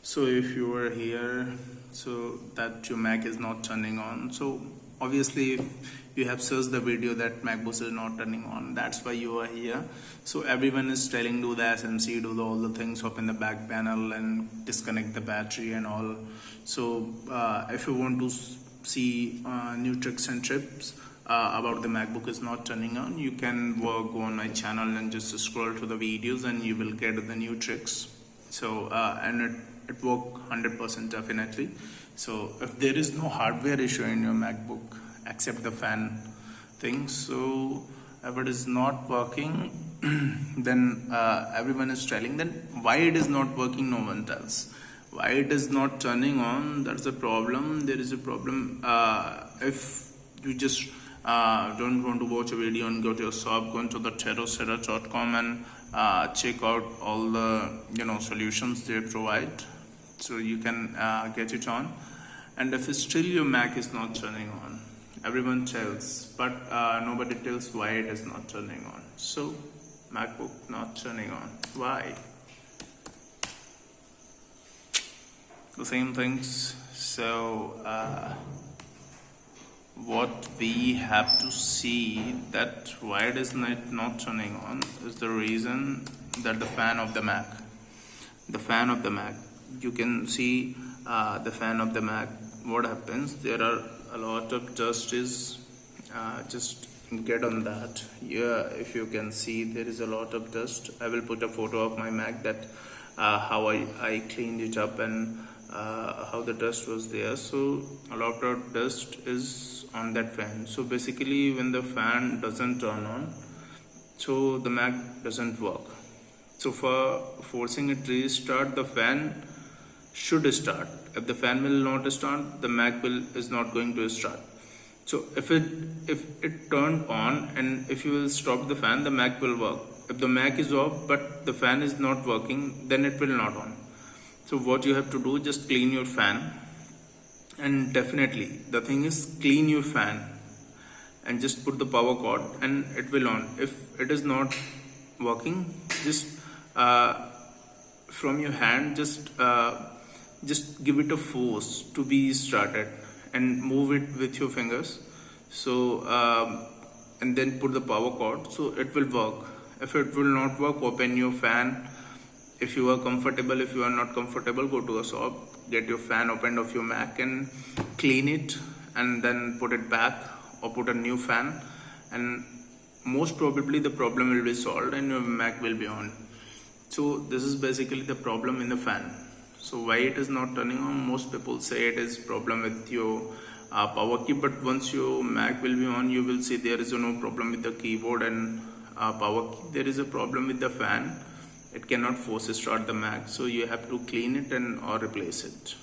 So if you are here, so that your Mac is not turning on, so obviously if you have searched the video that MacBook is not turning on, that's why you are here. So everyone is telling do the SMC, do all the things, open the back panel and disconnect the battery and all. So if you want to see new tricks and tips about the MacBook is not turning on, you can go on my channel and just scroll to the videos and you will get the new tricks. So and it work 100% definitely. So if there is no hardware issue in your MacBook except the fan thing, so if it is not working then everyone is telling, then why it is not working no one tells. Why it is not turning on, that's a problem. There is a problem. If you just don't want to watch a video and go to your shop, go into the terrosera.com and check out all the solutions they provide, so you can get it on. And if still your Mac is not turning on, everyone tells, but nobody tells why it is not turning on. So MacBook not turning on, why? The same things. So what we have to see that why it is not turning on is the reason that the fan of the Mac, you can see the fan of the Mac. What happens, there are a lot of dust is just get on that. Yeah, if you can see there is a lot of dust. I will put a photo of my Mac that how I cleaned it up and how the dust was there. So a lot of dust is on that fan. So basically when the fan doesn't turn on, so the Mac doesn't work. So for forcing it to restart, the fan should start. If the fan will not start, the Mac is not going to start. So if it turned on and if you will stop the fan, the Mac will work. If the Mac is off but the fan is not working, then it will not on. So what you have to do, just clean your fan, and definitely the thing is clean your fan and just put the power cord and it will on. If it is not working, just from your hand just give it a force to be started and move it with your fingers. So and then put the power cord, so it will work. If it will not work, open your fan. If you are comfortable, if you are not comfortable, go to a shop, get your fan opened of your Mac and clean it and then put it back or put a new fan, and most probably the problem will be solved and your Mac will be on. So this is basically the problem in the fan. So why it is not turning on, most people say it is problem with your power key, but once your Mac will be on, you will see there is no problem with the keyboard and power key. There is a problem with the fan. It cannot force start the Mac, so you have to clean it and or replace it.